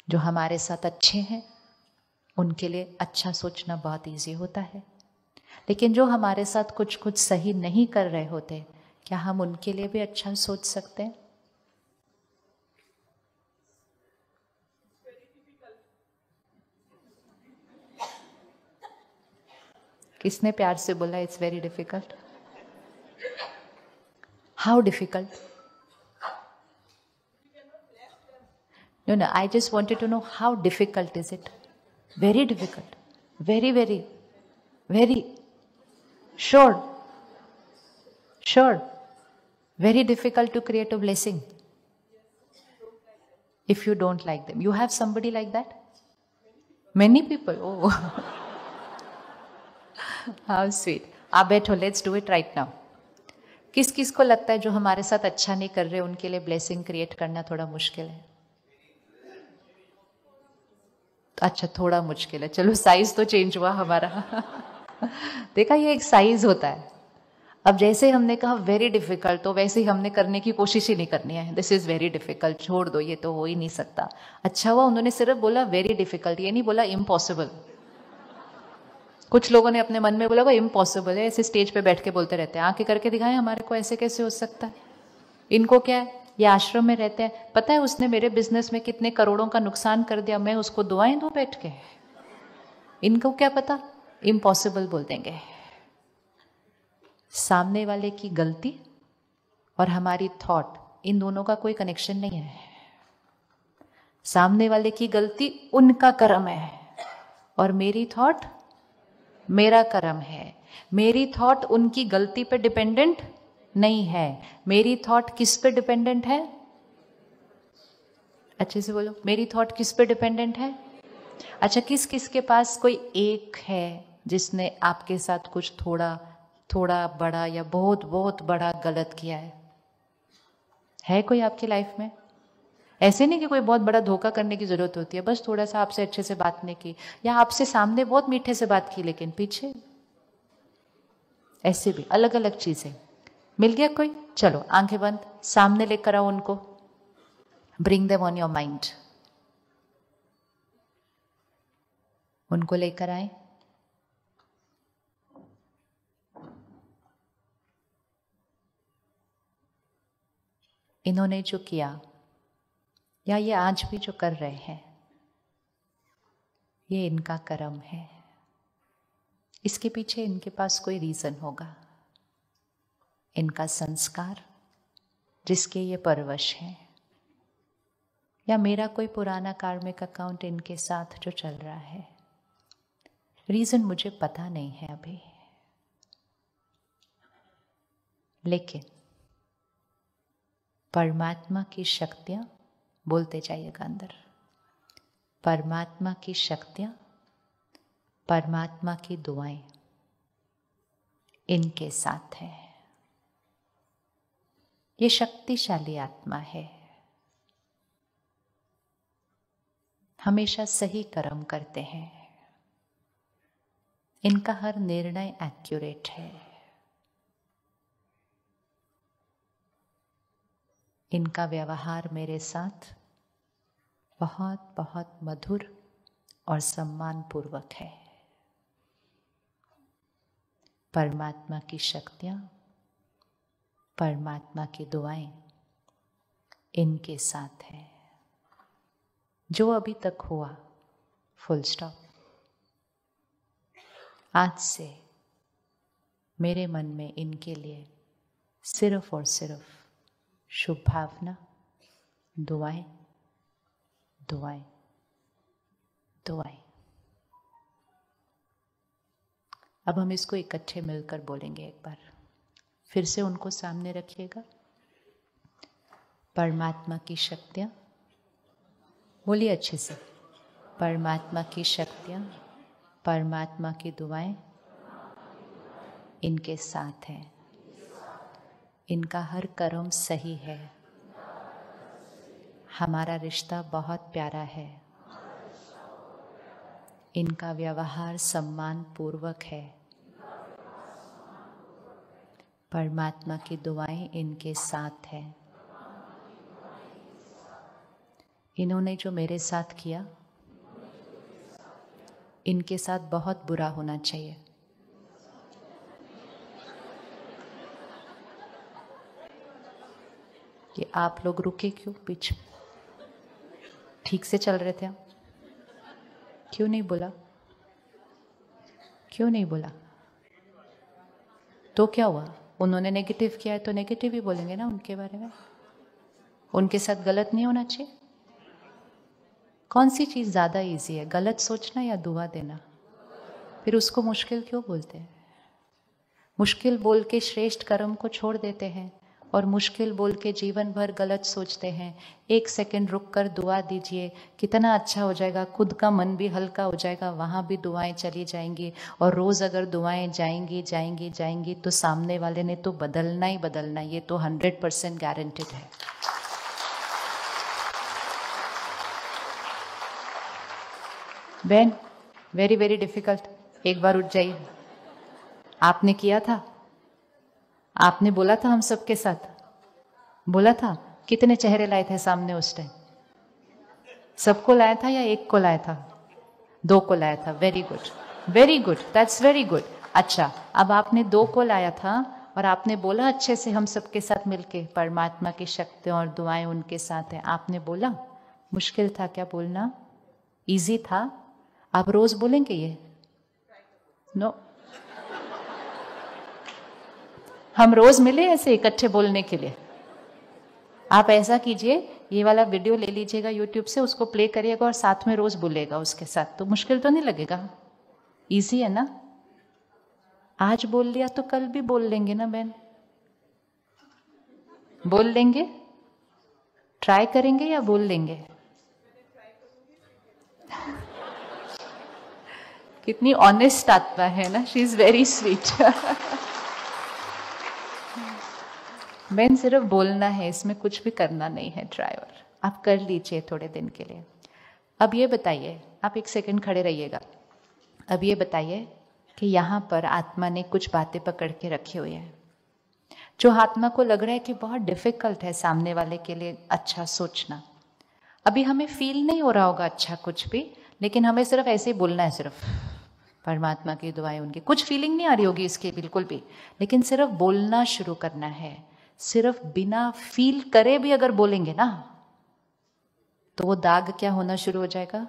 जो हमारे साथ अच्छे हैं उनके लिए अच्छा सोचना बहुत इजी होता है, लेकिन जो हमारे साथ कुछ कुछ सही नहीं कर रहे होते, क्या हम उनके लिए भी अच्छा सोच सकते हैं? किसने प्यार से बोला it's very difficult? How difficult? No, I just wanted to know how difficult is it? Very difficult. Very, very, very. Sure. Sure. Very difficult to create a blessing. If you don't like them. You have somebody like that? Many people. Oh. How sweet. आप बैठो, let's do it right now. किस किस को लगता है जो हमारे साथ अच्छा नहीं कर रहे उनके लिए ब्लेसिंग क्रिएट करना थोड़ा मुश्किल है? अच्छा, थोड़ा मुश्किल है, चलो साइज तो चेंज हुआ हमारा। देखा, ये एक साइज होता है। अब जैसे हमने कहा वेरी डिफिकल्ट, तो वैसे ही हमने करने की कोशिश ही नहीं करनी है। दिस इज वेरी डिफिकल्ट, छोड़ दो, ये तो हो ही नहीं सकता। अच्छा हुआ उन्होंने सिर्फ बोला वेरी डिफिकल्ट, ये नहीं बोला इम्पॉसिबल। कुछ लोगों ने अपने मन में बोला वो इम्पॉसिबल है, ऐसे स्टेज पे बैठ के बोलते रहते हैं, आके करके दिखाएं हमारे को, ऐसे कैसे हो सकता है? इनको क्या है, ये आश्रम में रहते हैं, पता है उसने मेरे बिजनेस में कितने करोड़ों का नुकसान कर दिया, मैं उसको दुआएं दूं बैठ के? इनको क्या पता, इम्पॉसिबल बोल देंगे। सामने वाले की गलती और हमारी थॉट, इन दोनों का कोई कनेक्शन नहीं है। सामने वाले की गलती उनका कर्म है और मेरी थॉट मेरा कर्म है। मेरी थॉट उनकी गलती पे डिपेंडेंट नहीं है। मेरी थॉट किस पे डिपेंडेंट है? अच्छे से बोलो, मेरी थॉट किस पे डिपेंडेंट है? अच्छा, किस किस के पास कोई एक है जिसने आपके साथ कुछ थोड़ा थोड़ा बड़ा या बहुत बहुत बड़ा गलत किया है कोई आपकी लाइफ में? ऐसे नहीं कि कोई बहुत बड़ा धोखा करने की जरूरत होती है, बस थोड़ा सा आपसे अच्छे से बात नहीं की, या आपसे सामने बहुत मीठे से बात की लेकिन पीछे। ऐसे भी अलग अलग चीजें। मिल गया कोई? चलो आंखें बंद, सामने लेकर आओ उनको, bring them on your mind. उनको लेकर आए। इन्होंने जो किया या ये आज भी जो कर रहे हैं, ये इनका कर्म है। इसके पीछे इनके पास कोई रीजन होगा, इनका संस्कार जिसके ये परवश है, या मेरा कोई पुराना कार्मिक अकाउंट इनके साथ जो चल रहा है। रीजन मुझे पता नहीं है अभी, लेकिन परमात्मा की शक्तियां, बोलते जाइएगा अंदर, परमात्मा की शक्तियां, परमात्मा की दुआएं इनके साथ है। ये शक्तिशाली आत्मा है, हमेशा सही कर्म करते हैं, इनका हर निर्णय एक्यूरेट है, इनका व्यवहार मेरे साथ बहुत बहुत मधुर और सम्मान पूर्वक है। परमात्मा की शक्तियां, परमात्मा की दुआएं इनके साथ है। जो अभी तक हुआ, फुल स्टॉप। आज से मेरे मन में इनके लिए सिर्फ और सिर्फ शुभ भावना, दुआएं, दुआएं, दुआएं। अब हम इसको इकट्ठे मिलकर बोलेंगे एक बार, फिर से उनको सामने रखिएगा। परमात्मा की शक्तियां, बोलिए अच्छे से, परमात्मा की शक्तियां, परमात्मा की दुआएं इनके साथ हैं, इनका हर कर्म सही है, हमारा रिश्ता बहुत प्यारा है, इनका व्यवहार सम्मान पूर्वक है, परमात्मा की दुआएं इनके साथ है, इन्होंने जो मेरे साथ किया, इनके साथ बहुत बुरा होना चाहिए। कि आप लोग रुके क्यों पीछे? ठीक से चल रहे थे आप, क्यों नहीं बोला? क्यों नहीं बोला? तो क्या हुआ? उन्होंने नेगेटिव किया है तो नेगेटिव ही बोलेंगे ना उनके बारे में। उनके साथ गलत नहीं होना चाहिए। कौन सी चीज ज्यादा इजी है, गलत सोचना या दुआ देना? फिर उसको मुश्किल क्यों बोलते हैं? मुश्किल बोल के श्रेष्ठ कर्म को छोड़ देते हैं और मुश्किल बोल के जीवन भर गलत सोचते हैं। 1 सेकंड रुक कर दुआ दीजिए, कितना अच्छा हो जाएगा। खुद का मन भी हल्का हो जाएगा, वहाँ भी दुआएं चली जाएंगी। और रोज अगर दुआएं जाएंगी जाएंगी जाएंगी तो सामने वाले ने तो बदलना ही बदलना, ये तो 100% गारंटेड है। बहन, वेरी वेरी डिफिकल्ट। एक बार उठ जाइए। आपने किया था, आपने बोला था हम सबके साथ, बोला था। कितने चेहरे लाए थे सामने उस टाइम? सबको लाया था या एक को लाया था? 2 को लाया था। Very good, very good, that's very good. अच्छा, अब आपने 2 को लाया था और आपने बोला अच्छे से हम सबके साथ मिलके, परमात्मा की शक्ति और दुआएं उनके साथ हैं। आपने बोला। मुश्किल था क्या बोलना? इजी था? आप रोज बोलेंगे ये? नो। हम रोज मिले ऐसे इकट्ठे बोलने के लिए? आप ऐसा कीजिए, ये वाला वीडियो ले लीजिएगा यूट्यूब से, उसको प्ले करिएगा और साथ में रोज बोलेगा उसके साथ, तो मुश्किल तो नहीं लगेगा। इजी है ना? आज बोल लिया तो कल भी बोल लेंगे ना बहन? बोल लेंगे? ट्राई करेंगे या बोल लेंगे? कितनी ऑनेस्ट आत्मा है ना, शी इज वेरी स्वीट। बहन, सिर्फ बोलना है, इसमें कुछ भी करना नहीं है। ड्राइवर आप कर लीजिए थोड़े दिन के लिए। अब ये बताइए, आप 1 सेकंड खड़े रहिएगा। अब ये बताइए कि यहाँ पर आत्मा ने कुछ बातें पकड़ के रखी हुई है जो आत्मा को लग रहा है कि बहुत डिफिकल्ट है सामने वाले के लिए अच्छा सोचना। अभी हमें फील नहीं हो रहा होगा अच्छा कुछ भी, लेकिन हमें सिर्फ ऐसे ही बोलना है, सिर्फ परमात्मा की दुआएं उनकी। कुछ फीलिंग नहीं आ रही होगी इसकी बिल्कुल भी, लेकिन सिर्फ बोलना शुरू करना है। सिर्फ बिना फील करे भी अगर बोलेंगे ना, तो वो दाग क्या होना शुरू हो जाएगा?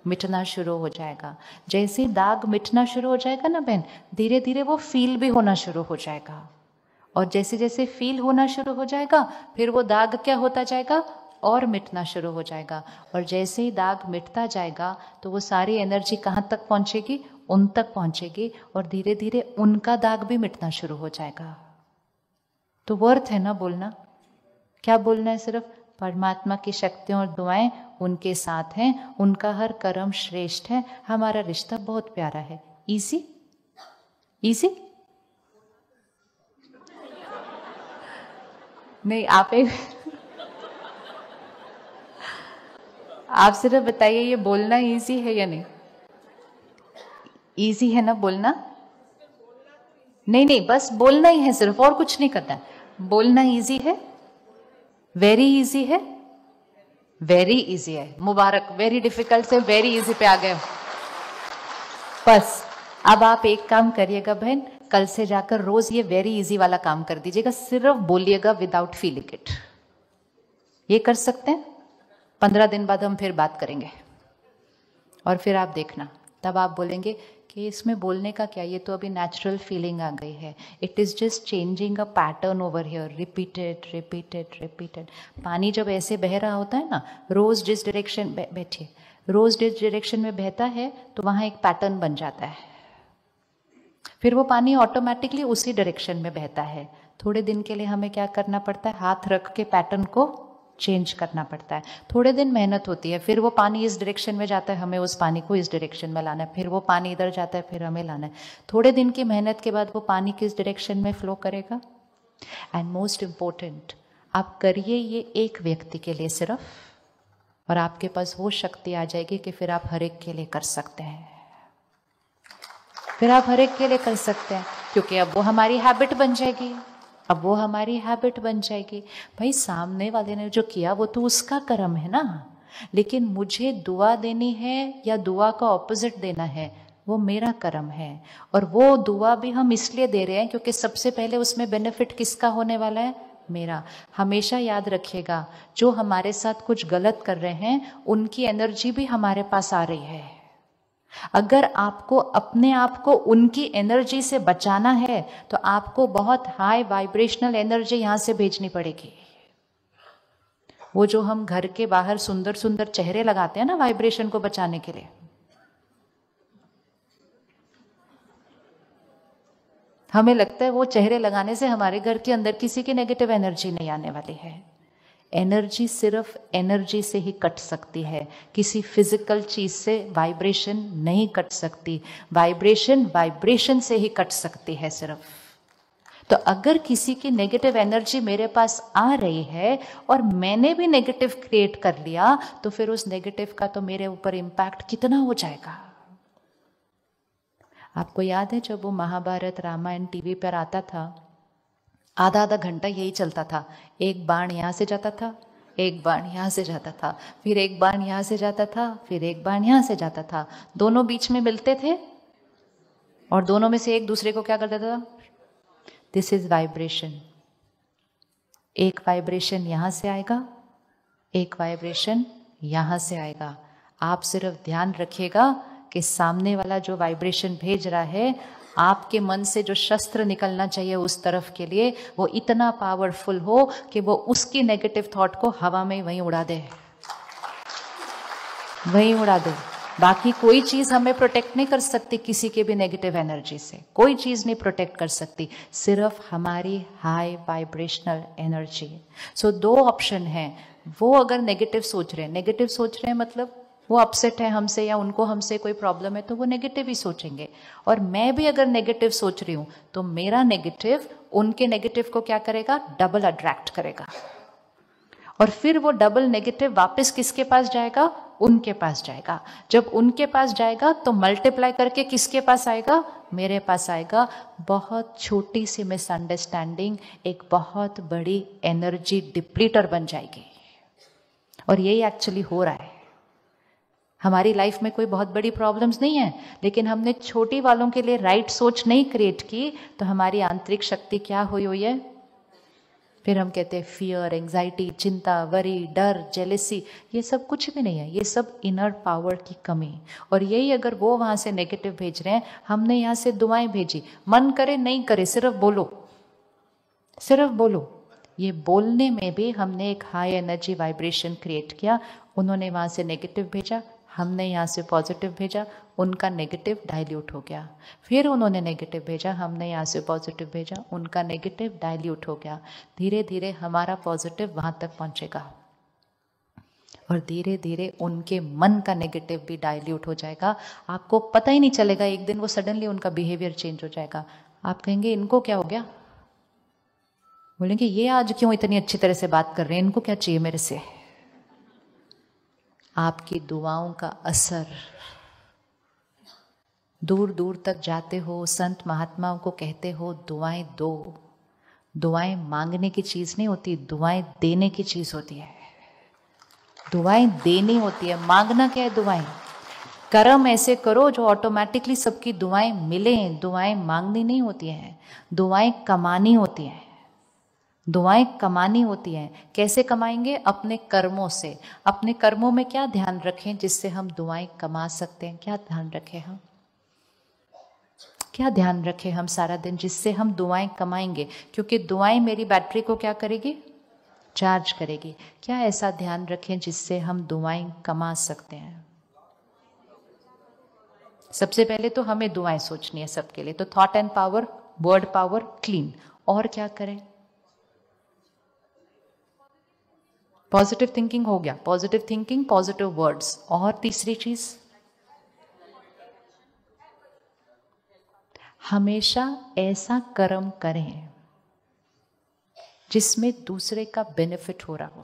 मिटना शुरू हो जाएगा। जैसे दाग मिटना शुरू हो जाएगा ना बहन, धीरे धीरे वो फील भी होना शुरू हो जाएगा। और जैसे जैसे फील होना शुरू हो जाएगा, फिर वो दाग क्या होता जाएगा? और मिटना शुरू हो जाएगा। और जैसे ही दाग मिटता जाएगा तो वो सारी एनर्जी कहाँ तक पहुंचेगी? उन तक पहुंचेगी, और धीरे धीरे उनका दाग भी मिटना शुरू हो जाएगा। तो वर्थ है ना बोलना? क्या बोलना है? सिर्फ परमात्मा की शक्तियां और दुआएं उनके साथ हैं, उनका हर कर्म श्रेष्ठ है, हमारा रिश्ता बहुत प्यारा है। इजी? इजी नहीं। आप सिर्फ बताइए, ये बोलना इजी है या नहीं? इजी है ना बोलना? नहीं नहीं, बस बोलना ही है सिर्फ, और कुछ नहीं करना है। बोलना इजी है, वेरी इजी है, वेरी इजी है। मुबारक, वेरी डिफिकल्ट से वेरी इजी पे आ गए। बस अब आप एक काम करिएगा बहन, कल से जाकर रोज ये वेरी इजी वाला काम कर दीजिएगा। सिर्फ बोलिएगा विदाउट फीलिंग इट। ये कर सकते हैं? 15 दिन बाद हम फिर बात करेंगे और फिर आप देखना, तब आप बोलेंगे कि इसमें बोलने का क्या, ये तो अभी नेचुरल फीलिंग आ गई है। It is just changing a pattern over here, repeated repeated repeated. पानी जब ऐसे बह रहा होता है ना, रोज जिस डायरेक्शन, बैठिए, रोज जिस डायरेक्शन में बहता है तो वहां एक पैटर्न बन जाता है, फिर वो पानी ऑटोमेटिकली उसी डायरेक्शन में बहता है। थोड़े दिन के लिए हमें क्या करना पड़ता है? हाथ रख के पैटर्न को चेंज करना पड़ता है। थोड़े दिन मेहनत होती है, फिर वो पानी इस डायरेक्शन में जाता है, हमें उस पानी को इस डायरेक्शन में लाना है, फिर वो पानी इधर जाता है, फिर हमें लाना है। थोड़े दिन की मेहनत के बाद वो पानी किस डायरेक्शन में फ्लो करेगा? एंड मोस्ट इम्पोर्टेंट, आप करिए ये एक व्यक्ति के लिए सिर्फ, और आपके पास वो शक्ति आ जाएगी कि फिर आप हर एक के लिए कर सकते हैं। फिर आप हर एक के लिए कर सकते हैं, क्योंकि अब वो हमारी हैबिट बन जाएगी। अब वो हमारी हैबिट बन जाएगी। भाई, सामने वाले ने जो किया वो तो उसका कर्म है ना, लेकिन मुझे दुआ देनी है या दुआ का ऑपोजिट देना है, वो मेरा कर्म है। और वो दुआ भी हम इसलिए दे रहे हैं क्योंकि सबसे पहले उसमें बेनिफिट किसका होने वाला है? मेरा। हमेशा याद रखिएगा, जो हमारे साथ कुछ गलत कर रहे हैं उनकी एनर्जी भी हमारे पास आ रही है। अगर आपको अपने आप को उनकी एनर्जी से बचाना है तो आपको बहुत हाई वाइब्रेशनल एनर्जी यहां से भेजनी पड़ेगी। वो जो हम घर के बाहर सुंदर सुंदर चेहरे लगाते हैं ना वाइब्रेशन को बचाने के लिए, हमें लगता है वो चेहरे लगाने से हमारे घर के अंदर किसी की नेगेटिव एनर्जी नहीं आने वाली है। एनर्जी सिर्फ एनर्जी से ही कट सकती है, किसी फिजिकल चीज से वाइब्रेशन नहीं कट सकती। वाइब्रेशन वाइब्रेशन से ही कट सकती है सिर्फ। तो अगर किसी की नेगेटिव एनर्जी मेरे पास आ रही है और मैंने भी नेगेटिव क्रिएट कर लिया, तो फिर उस नेगेटिव का तो मेरे ऊपर इम्पैक्ट कितना हो जाएगा। आपको याद है जब वो महाभारत रामायण टीवी पर आता था, आधा आधा घंटा यही चलता था। एक बाण यहाँ से जाता था, एक बाण यहाँ से जाता था, फिर एक बाण यहाँ से जाता था, फिर एक बाण यहाँ से जाता था। दोनों बीच में मिलते थे और दोनों में से एक दूसरे को क्या कर देता था? This is vibration. एक वाइब्रेशन यहाँ से आएगा, एक वाइब्रेशन यहाँ से आएगा। आप सिर्फ ध्यान रखिएगा कि सामने वाला जो वाइब्रेशन भेज रहा है, आपके मन से जो शस्त्र निकलना चाहिए उस तरफ के लिए, वो इतना पावरफुल हो कि वो उसकी नेगेटिव थॉट को हवा में वहीं उड़ा दे, वहीं उड़ा दे। बाकी कोई चीज हमें प्रोटेक्ट नहीं कर सकती किसी के भी नेगेटिव एनर्जी से, कोई चीज नहीं प्रोटेक्ट कर सकती, सिर्फ हमारी हाई वाइब्रेशनल एनर्जी। सो दो ऑप्शन हैं। वो अगर नेगेटिव सोच रहे हैं, नेगेटिव सोच रहे हैं मतलब वो अपसेट है हमसे या उनको हमसे कोई प्रॉब्लम है, तो वो नेगेटिव ही सोचेंगे। और मैं भी अगर नेगेटिव सोच रही हूं तो मेरा नेगेटिव उनके नेगेटिव को क्या करेगा? डबल अट्रैक्ट करेगा। और फिर वो डबल नेगेटिव वापस किसके पास जाएगा? उनके पास जाएगा। जब उनके पास जाएगा तो मल्टीप्लाई करके किसके पास आएगा? मेरे पास आएगा। बहुत छोटी सी मिसअंडरस्टैंडिंग एक बहुत बड़ी एनर्जी डिप्लीटर बन जाएगी। और यही एक्चुअली हो रहा है। हमारी लाइफ में कोई बहुत बड़ी प्रॉब्लम्स नहीं है, लेकिन हमने छोटी वालों के लिए राइट सोच नहीं क्रिएट की, तो हमारी आंतरिक शक्ति क्या हुई है? फिर हम कहते हैं फियर, एंजाइटी, चिंता, वरी, डर, जेलेसी। ये सब कुछ भी नहीं है, ये सब इनर पावर की कमी। और यही अगर वो वहां से नेगेटिव भेज रहे हैं, हमने यहाँ से दुआएं भेजी, मन करे नहीं करे सिर्फ बोलो, सिर्फ बोलो। ये बोलने में भी हमने एक हाई एनर्जी वाइब्रेशन क्रिएट किया। उन्होंने वहां से नेगेटिव भेजा, हमने यहाँ से पॉजिटिव भेजा, उनका नेगेटिव डाइल्यूट हो गया। फिर उन्होंने नेगेटिव भेजा, हमने यहाँ से पॉजिटिव भेजा, उनका नेगेटिव डाइल्यूट हो गया। धीरे धीरे हमारा पॉजिटिव वहाँ तक पहुँचेगा और धीरे धीरे उनके मन का नेगेटिव भी डाइल्यूट हो जाएगा। आपको पता ही नहीं चलेगा, एक दिन वो सडनली उनका बिहेवियर चेंज हो जाएगा। आप कहेंगे इनको क्या हो गया? बोलेंगे ये आज क्यों इतनी अच्छी तरह से बात कर रहे हैं, इनको क्या चाहिए मेरे से? आपकी दुआओं का असर दूर दूर तक जाते हो। संत महात्माओं को कहते हो दुआएं दो। दुआएं मांगने की चीज नहीं होती, दुआएं देने की चीज होती है। दुआएं देनी होती है, मांगना क्या है? दुआएं। कर्म ऐसे करो जो ऑटोमेटिकली सबकी दुआएं मिले। दुआएं मांगनी नहीं होती हैं, दुआएं कमानी होती हैं। दुआएं कमानी होती हैं। कैसे कमाएंगे? अपने कर्मों से। अपने कर्मों में क्या ध्यान रखें जिससे हम दुआएं कमा सकते हैं? क्या ध्यान रखें हम? क्या ध्यान रखें हम सारा दिन जिससे हम दुआएं कमाएंगे? क्योंकि दुआएं मेरी बैटरी को क्या करेगी? चार्ज करेगी। क्या ऐसा ध्यान रखें जिससे हम दुआएं कमा सकते हैं? सबसे पहले तो हमें दुआएं सोचनी है सबके लिए। तो thought and power, word power, clean. और क्या करें? पॉजिटिव थिंकिंग हो गया, पॉजिटिव थिंकिंग, पॉजिटिव वर्ड्स। और तीसरी चीज, हमेशा ऐसा कर्म करें जिसमें दूसरे का बेनिफिट हो रहा हो।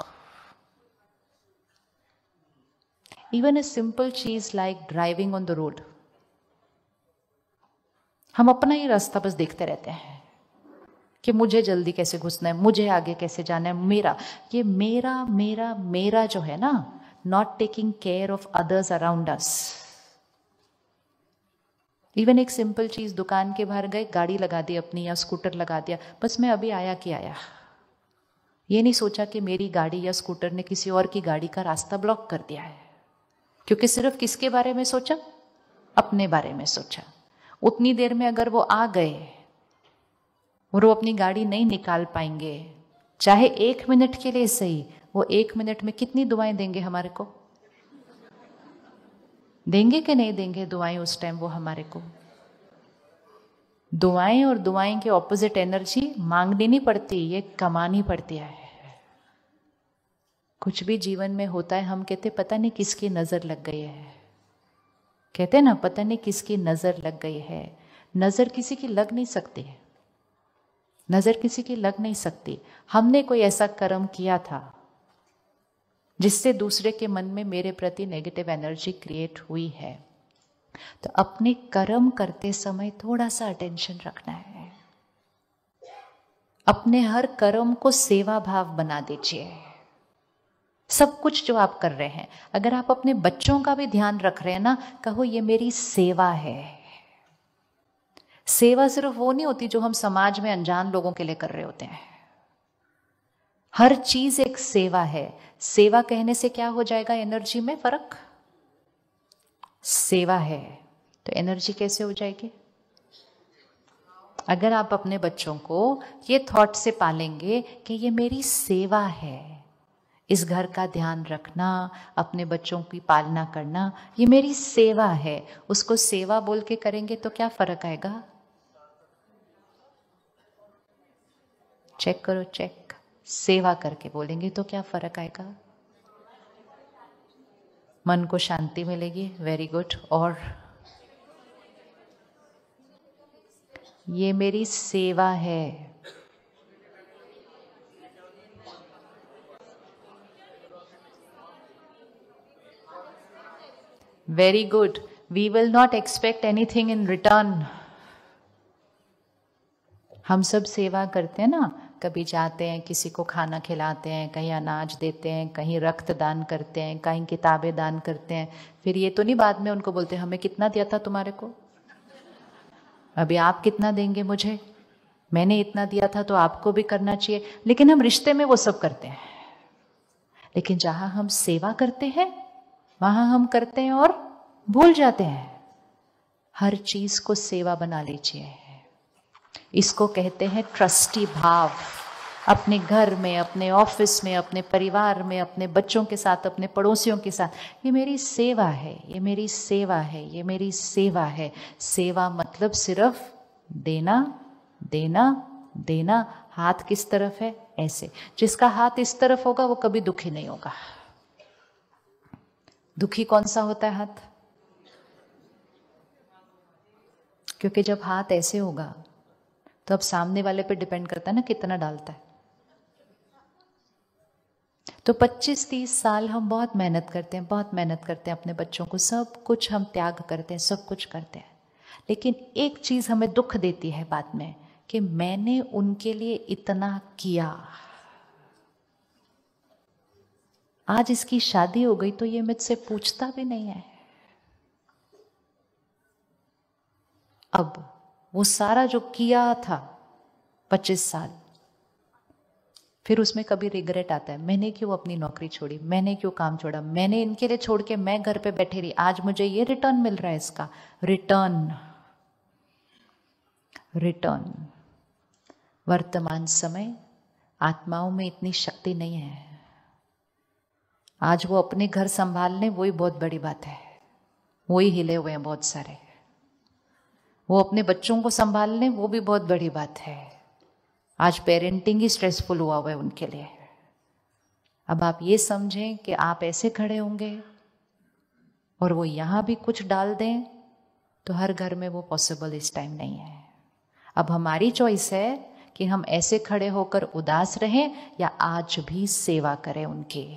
इवन ए सिंपल चीज like driving on the road. हम अपना ही रास्ता बस देखते रहते हैं कि मुझे जल्दी कैसे घुसना है, मुझे आगे कैसे जाना है, मेरा। ये मेरा मेरा मेरा जो है ना, not taking care of others around us. Even एक सिंपल चीज, दुकान के बाहर गए, गाड़ी लगा दी अपनी या स्कूटर लगा दिया, बस मैं अभी आया कि आया, ये नहीं सोचा कि मेरी गाड़ी या स्कूटर ने किसी और की गाड़ी का रास्ता ब्लॉक कर दिया है, क्योंकि सिर्फ किसके बारे में सोचा? अपने बारे में सोचा। उतनी देर में अगर वो आ गए और वो अपनी गाड़ी नहीं निकाल पाएंगे, चाहे 1 मिनट के लिए सही, वो 1 मिनट में कितनी दुआएं देंगे हमारे को? देंगे कि नहीं देंगे दुआएं उस टाइम वो हमारे को? दुआएं और दुआएं के ऑपोजिट एनर्जी मांगनी नहीं पड़ती, ये कमानी पड़ती है। कुछ भी जीवन में होता है, हम कहते पता नहीं किसकी नजर लग गई है, कहते ना पता नहीं किसकी नजर लग गई है। नजर किसी की लग नहीं सकती, नजर किसी की लग नहीं सकती। हमने कोई ऐसा कर्म किया था जिससे दूसरे के मन में मेरे प्रति नेगेटिव एनर्जी क्रिएट हुई है, तो अपने कर्म करते समय थोड़ा सा अटेंशन रखना है। अपने हर कर्म को सेवा भाव बना दीजिए। सब कुछ जो आप कर रहे हैं, अगर आप अपने बच्चों का भी ध्यान रख रहे हैं ना, कहो ये मेरी सेवा है। सेवा सिर्फ वो नहीं होती जो हम समाज में अनजान लोगों के लिए कर रहे होते हैं। हर चीज एक सेवा है। सेवा कहने से क्या हो जाएगा एनर्जी में फर्क? सेवा है तो एनर्जी कैसे हो जाएगी? अगर आप अपने बच्चों को ये थॉट से पालेंगे कि ये मेरी सेवा है, इस घर का ध्यान रखना, अपने बच्चों की पालना करना, ये मेरी सेवा है, उसको सेवा बोल के करेंगे तो क्या फर्क आएगा? चेक करो, चेक। सेवा करके बोलेंगे तो क्या फर्क आएगा? मन को शांति मिलेगी। Very good. और ये मेरी सेवा है। Very good. We will not expect anything in return. हम सब सेवा करते हैं ना, कभी जाते हैं किसी को खाना खिलाते हैं, कहीं अनाज देते हैं, कहीं रक्त दान करते हैं, कहीं किताबें दान करते हैं। फिर ये तो नहीं बाद में उनको बोलते हमें कितना दिया था तुम्हारे को, अभी आप कितना देंगे मुझे, मैंने इतना दिया था तो आपको भी करना चाहिए। लेकिन हम रिश्ते में वो सब करते हैं। लेकिन जहां हम सेवा करते हैं वहां हम करते हैं और भूल जाते हैं। हर चीज को सेवा बना लीजिए। इसको कहते हैं ट्रस्टी भाव। अपने घर में, अपने ऑफिस में, अपने परिवार में, अपने बच्चों के साथ, अपने पड़ोसियों के साथ, ये मेरी सेवा है, ये मेरी सेवा है, ये मेरी सेवा है। सेवा मतलब सिर्फ देना, देना, देना। हाथ किस तरफ है? ऐसे। जिसका हाथ इस तरफ होगा वो कभी दुखी नहीं होगा। दुखी कौन सा होता है हाथ? क्योंकि जब हाथ ऐसे होगा तो अब सामने वाले पे डिपेंड करता है ना कितना डालता है। तो 25-30 साल हम बहुत मेहनत करते हैं, बहुत मेहनत करते हैं अपने बच्चों को, सब कुछ हम त्याग करते हैं, सब कुछ करते हैं। लेकिन एक चीज हमें दुख देती है बाद में कि मैंने उनके लिए इतना किया, आज इसकी शादी हो गई तो ये मुझसे पूछता भी नहीं है। अब वो सारा जो किया था 25 साल, फिर उसमें कभी रिग्रेट आता है, मैंने क्यों अपनी नौकरी छोड़ी, मैंने क्यों काम छोड़ा, मैंने इनके लिए छोड़ के मैं घर पे बैठी रही, आज मुझे ये रिटर्न मिल रहा है। इसका रिटर्न, रिटर्न। वर्तमान समय आत्माओं में इतनी शक्ति नहीं है। आज वो अपने घर संभाल लें वही बहुत बड़ी बात है, वही हिले हुए हैं बहुत सारे। वो अपने बच्चों को संभाल लें वो भी बहुत बड़ी बात है। आज पेरेंटिंग ही स्ट्रेसफुल हुआ है उनके लिए। अब आप ये समझें कि आप ऐसे खड़े होंगे और वो यहां भी कुछ डाल दें तो हर घर में वो पॉसिबल इस टाइम नहीं है। अब हमारी चॉइस है कि हम ऐसे खड़े होकर उदास रहें या आज भी सेवा करें उनकी,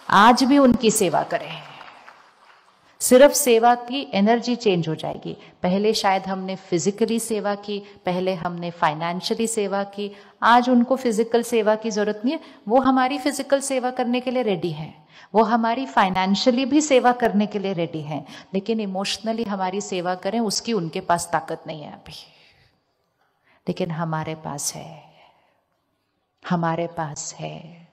आज भी उनकी सेवा करें। सिर्फ सेवा की एनर्जी चेंज हो जाएगी। पहले शायद हमने फिजिकली सेवा की, पहले हमने फाइनेंशियली सेवा की, आज उनको फिजिकल सेवा की जरूरत नहीं है। वो हमारी फिजिकल सेवा करने के लिए रेडी है, वो हमारी फाइनेंशियली भी सेवा करने के लिए रेडी है, लेकिन इमोशनली हमारी सेवा करें उसकी उनके पास ताकत नहीं है अभी, लेकिन हमारे पास है, हमारे पास है।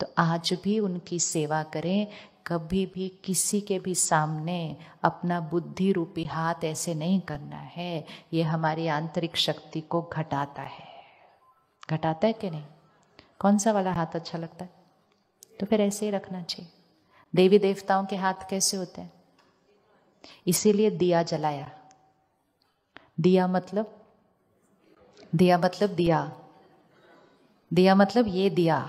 तो आज भी उनकी सेवा करें। कभी भी किसी के भी सामने अपना बुद्धि रूपी हाथ ऐसे नहीं करना है, ये हमारी आंतरिक शक्ति को घटाता है। घटाता है कि नहीं? कौन सा वाला हाथ अच्छा लगता है? तो फिर ऐसे ही रखना चाहिए। देवी देवताओं के हाथ कैसे होते हैं? इसीलिए दिया जलाया। दिया मतलब दिया मतलब ये दिया,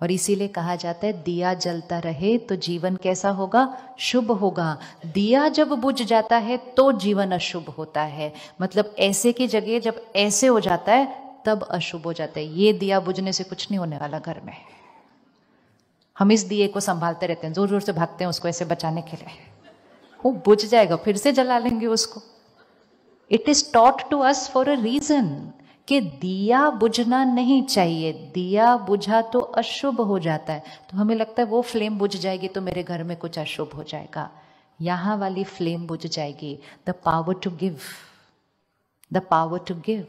और इसीलिए कहा जाता है दिया जलता रहे तो जीवन कैसा होगा? शुभ होगा। दिया जब बुझ जाता है तो जीवन अशुभ होता है। मतलब ऐसे की जगह जब ऐसे हो जाता है तब अशुभ हो जाता है। ये दिया बुझने से कुछ नहीं होने वाला घर में। हम इस दिए को संभालते रहते हैं, जोर जोर से भागते हैं उसको ऐसे बचाने के लिए। वो बुझ जाएगा, फिर से जला लेंगे उसको। It is taught to us for a reason कि दिया बुझना नहीं चाहिए। दिया बुझा तो अशुभ हो जाता है। तो हमें लगता है वो फ्लेम बुझ जाएगी तो मेरे घर में कुछ अशुभ हो जाएगा। यहां वाली फ्लेम बुझ जाएगी। The power to give, the power to give.